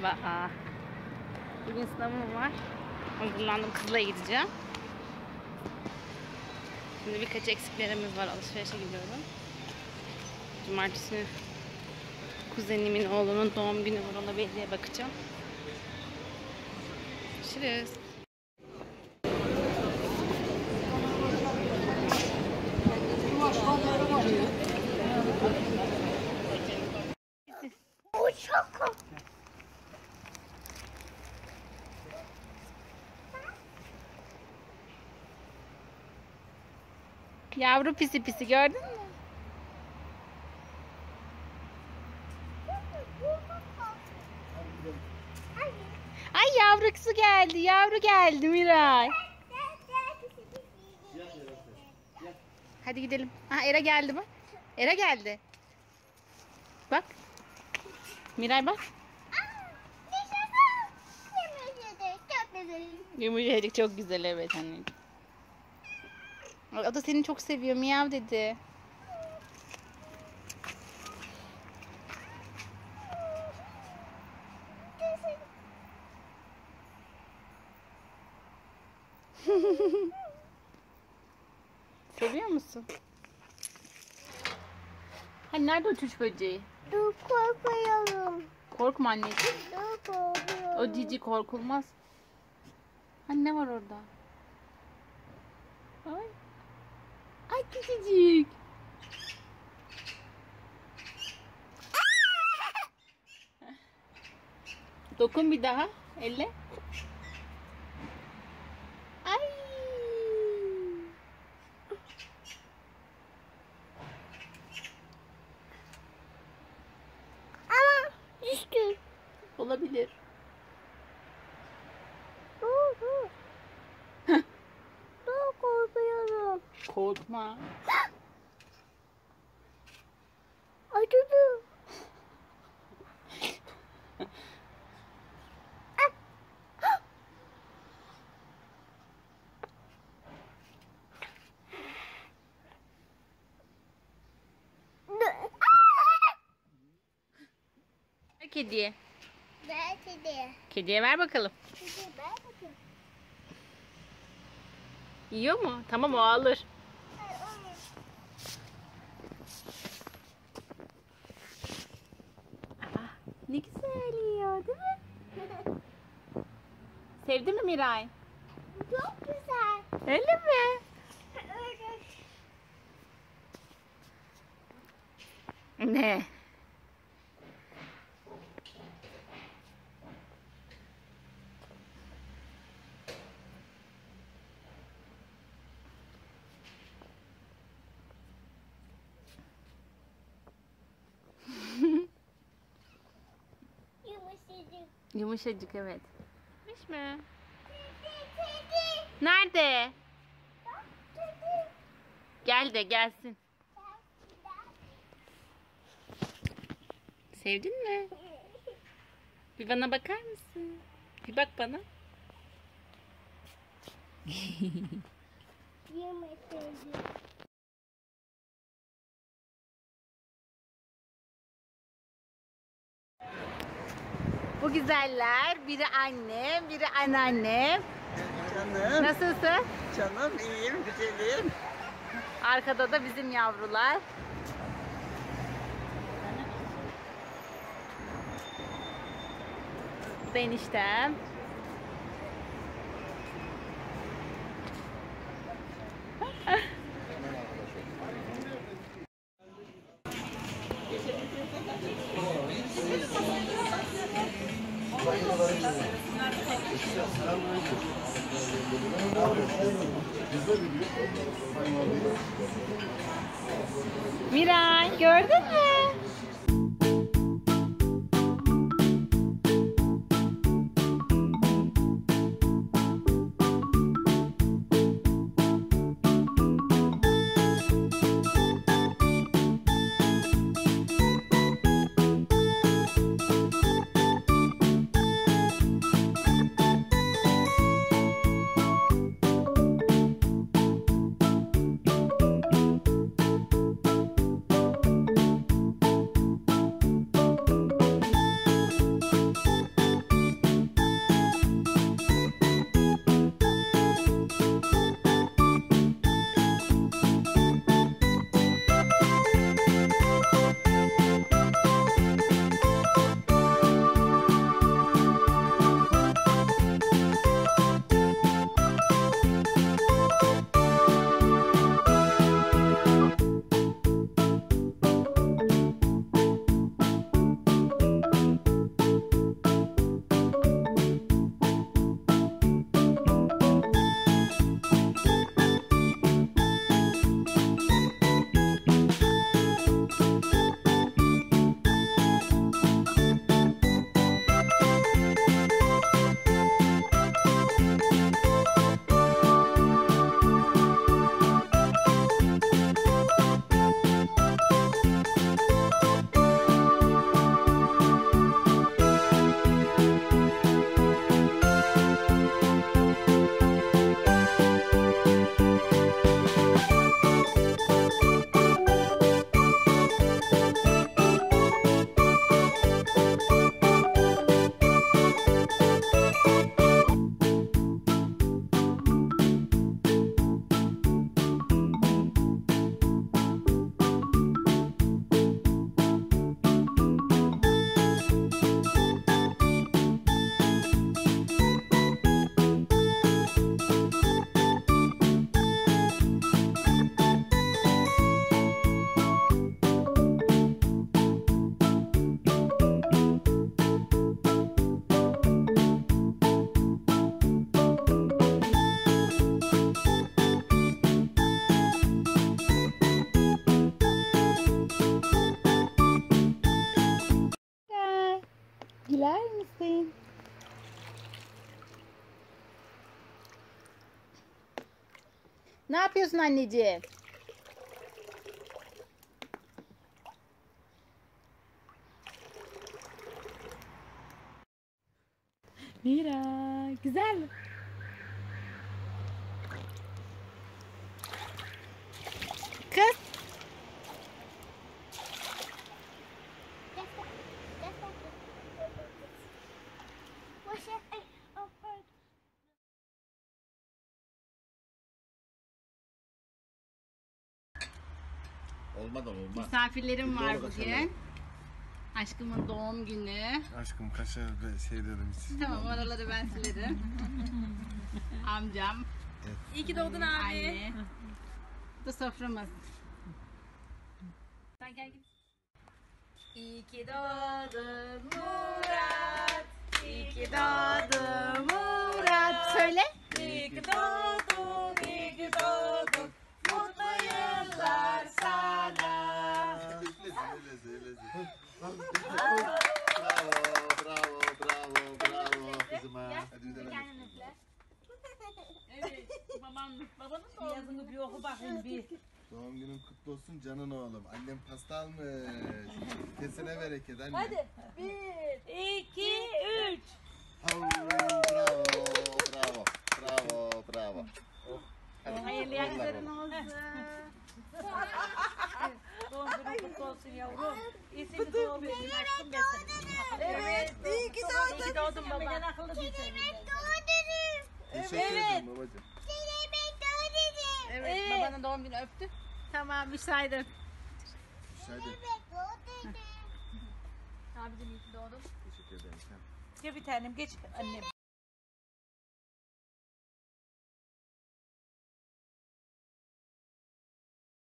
Merhaba. Bugün sınavım var. Hazırlandım, kızla gideceğim. Şimdi birkaç eksiklerimiz var. Alışverişe gidiyorum. Cumartesi günü kuzenimin oğlunun doğum günü var. Ona bir hediye bakacağım. Görüşürüz. Yavru pisi pisi gördün mü? Ay yavrusu geldi. Yavru geldi Miray. Hadi gidelim. Ha, Era geldi bak. Era geldi. Bak. Miray bak. Yumuşacık çok güzel, evet anneciğim. O da seni çok seviyor. Miyav dedi. Seviyor musun? Hani nerede o çuç böceği? Dur, korkuyorum. Korkma anneciğim. Dur, korkuyorum. O cici korkulmaz. Hani ne var orada? Ay. Ay küçücük. Dokun bir daha. Elle. Ay. Ama düştü. Olabilir. Dur. Dur, korkuyorum. Korkma. Acıdı. Ver kediye. Ver kedi. Kediye ver bakalım. Kedi ver bakayım. Yiyor mu? Tamam, o alır. Aa, ne güzel yiyor değil mi? Sevdi mi Miray? Çok güzel. Öyle mi? Öyle. Ne? Yumuşacık. Yumuşacık, evet. Yumuşmuş mu? Kedi. Nerede? Bak, kedi. Gel de gelsin. Sevdin mi? Bir bana bakar mısın? Bir bak bana. Yumuşacık. Bu güzeller, biri annem, biri anneannem. Canım, Nasılsın? canım iyiyim, güzelim. Arkada da bizim yavrular. Bu da eniştem. Miray, gördün mü? güler misin? Ne yapıyorsun anneciğim? Mira, güzel mi? Kız. Olmadan olmaz. Misafirlerim var Doğru bugün. kaşarlar. Aşkımın doğum günü. Aşkım kaşar şey dedim hiç. Tamam, oraları ben silerim. Amcam. İyi ki doğdun abi. Anne. Bu da soframız. Sen gel git. İyi ki doğdun Murat. İyi ki doğdun Murat. Söyle. İyi ki doğdun, iyi ki doğdun. Mutlu yıllar sana. Bravo kızıma. Hadi gidelim. Evet, babanın doğum yazını bir oku bakayım bir. Doğum günün kutlu olsun canın oğlum. Annem pasta almış. Kesine bereket anne. Hadi. 1, 2, 3. Bravo. Oh. Hadi. Hayırlı yaşların olsun. Doğum günün kutlu olsun yavrum. İyisin ki doğum günün aşkım besin. Evet, iyi ki doğdun. İyi ki doğdun baba. Neden akıllı değilsin? Teşekkür ederim babacığım. Evet, babanın doğum günü öptü. Tamam, müsaitim. Hadi. Abicim iyi ki doğdun. Teşekkür ederim. Gel bir tanem geç annem.